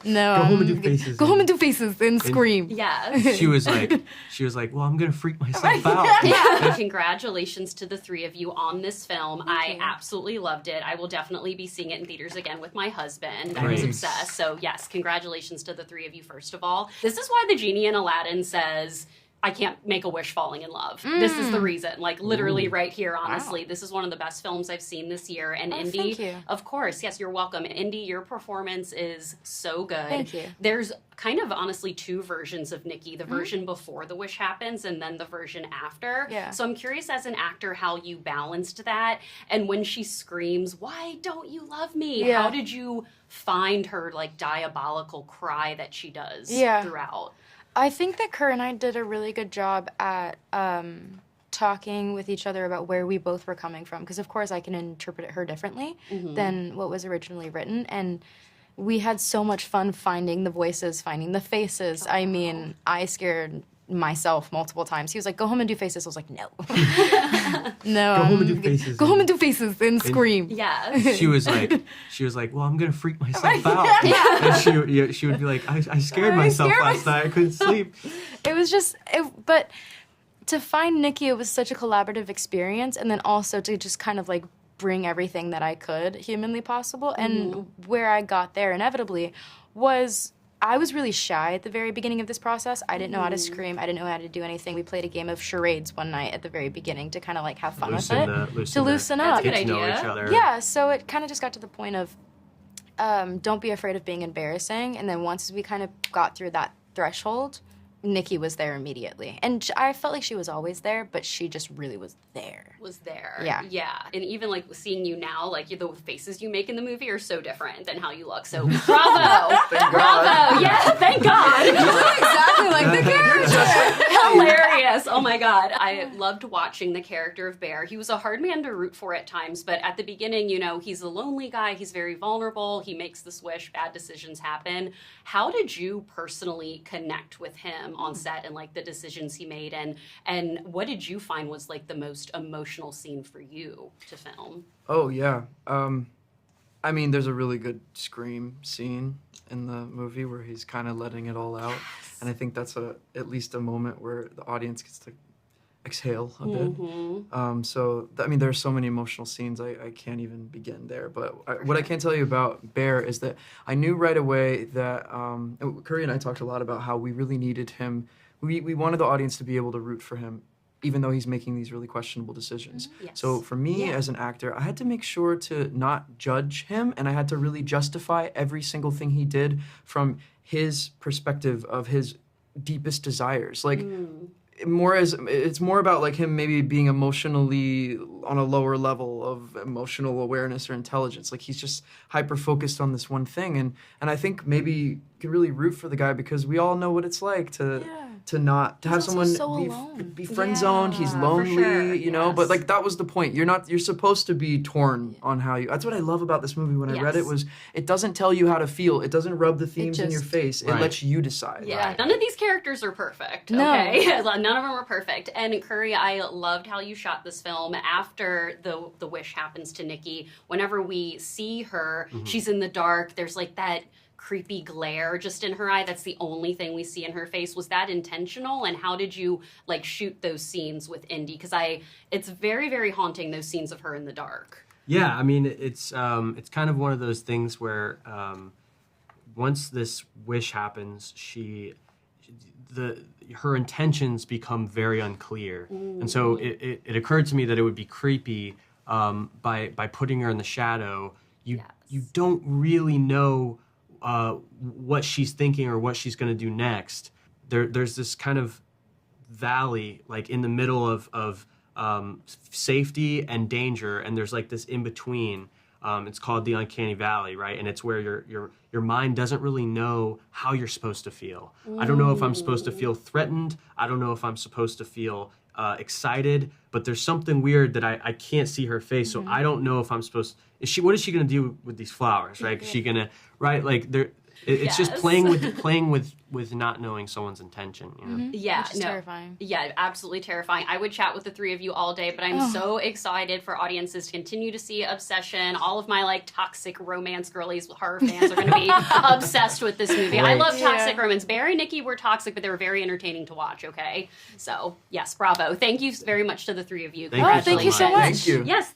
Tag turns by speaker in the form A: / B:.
A: No.
B: Go home and do faces.
A: Go home and do faces and scream.
C: Yeah.
B: She was like, well, I'm gonna freak myself out.
C: Yeah. Congratulations to the three of you on this film.
A: Thank
C: I
A: you.
C: absolutely loved it. I will definitely be seeing it in theaters again with my husband. I was
B: Nice.
C: obsessed. So yes, congratulations to the three of you first of all. This is why the genie in Aladdin says, I can't make a wish falling in love. This is the reason. Like literally right here, honestly. This is one of the best films I've seen this year. And Indy,
A: thank you.
C: of course, yes, you're welcome. Indy, your performance is so good.
A: Thank you.
C: There's kind of honestly two versions of Nikki, the version before the wish happens and then the version after.
A: Yeah.
C: So I'm curious as an actor how you balanced that. And when she screams, "Why don't you love me?"
A: Yeah.
C: How did you find her like diabolical cry that she does
A: Yeah.
C: throughout?
A: I think that Kerr and I did a really good job at talking with each other about where we both were coming from. Because, of course, I can interpret her differently than what was originally written. And we had so much fun finding the voices, finding the faces. I mean, I scared myself multiple times. He was like, go home and do faces. I was like, no. No.
B: Go home and do faces.
A: Go home and do faces and scream.
C: Yeah.
B: She was like, well, I'm gonna freak myself out. And she would be like, I scared myself last night. I couldn't sleep.
A: It was just, but to find Nikki, it was such a collaborative experience, and then also to just kind of like bring everything that I could humanly possible. And where I got there inevitably was I was really shy at the very beginning of this process. I didn't know how to scream. I didn't know how to do anything. We played a game of charades one night at the very beginning to kind of like have fun with it. To loosen up.
C: That's a good
B: Get to know
C: idea.
B: each other.
A: Yeah, so it kind of just got to the point of don't be afraid of being embarrassing. And then once we kind of got through that threshold, Nikki was there immediately. And I felt like she was always there, but she just really was there.
C: Was there.
A: Yeah.
C: Yeah. And even like seeing you now, like the faces you make in the movie are so different than how you look. So bravo. Bravo. Yeah, thank God.
A: You look exactly like the character.
C: Hilarious. Oh my God. I loved watching the character of Bear. He was a hard man to root for at times, but at the beginning, you know, he's a lonely guy. He's very vulnerable. He makes this wish. Bad decisions happen. How did you personally connect with him on set and like the decisions he made? And what did you find was like the most emotional scene for you to film?
D: Oh, yeah. I mean, there's a really good scream scene in the movie where he's kind of letting it all out. And I think that's at least a moment where the audience gets to exhale a bit. I mean, there are so many emotional scenes, I can't even begin there. But what I can tell you about Bear is that I knew right away that, Curry and I talked a lot about how we really needed him. We wanted the audience to be able to root for him, even though he's making these really questionable decisions.
C: Yes.
D: So for me as an actor, I had to make sure to not judge him, and I had to really justify every single thing he did from his perspective of his deepest desires. Like, it's more about like him maybe being emotionally on a lower level of emotional awareness or intelligence. Like he's just hyper focused on this one thing, and I think maybe you could really root for the guy because we all know what it's like to have
A: also so
D: someone
A: alone.
D: be friend zoned. He's
C: for
D: lonely,
C: sure,
D: you know.
C: yes.
D: But like that was the point. You're supposed to be torn on how you. That's what I love about this movie. When I read it, was it doesn't tell you how to feel. It doesn't rub the themes in your face. It lets you decide.
C: Yeah, none of these characters are perfect.
A: No.
C: Okay, none of them are perfect. And Curry, I loved how you shot this film. After the wish happens to Nikki, whenever we see her, she's in the dark. There's like that creepy glare just in her eye. That's the only thing we see in her face. Was that intentional? And how did you like shoot those scenes with Indy? Because it's very, very haunting, those scenes of her in the dark.
B: Yeah, I mean, it's kind of one of those things where once this wish happens, her intentions become very unclear, and so it occurred to me that it would be creepy by putting her in the shadow. You don't really know what she's thinking or what she's going to do next. There's this kind of valley, like in the middle of safety and danger, and there's like this in between. It's called the uncanny valley, right? And it's where your mind doesn't really know how you're supposed to feel. I don't know if I'm supposed to feel threatened. I don't know if I'm supposed to feel excited. But there's something weird that I can't see her face, so I don't know if I'm supposed. What is she gonna do with these flowers, right? Is she gonna, right? Like It's just
C: Yes.
B: playing with not knowing someone's intention. You know?
C: Yeah,
A: Which is terrifying.
C: Yeah, absolutely terrifying. I would chat with the three of you all day, but I'm so excited for audiences to continue to see Obsession. All of my like toxic romance girlies horror fans are going to be obsessed with this movie. I
B: Right.
C: love toxic romance. Barry and Nikki were toxic, but they were very entertaining to watch. Okay, so yes, bravo. Thank you very much to the three of you.
B: Thank you so
A: Thank you so
B: much.
A: much.
D: Thank you.
C: Yes.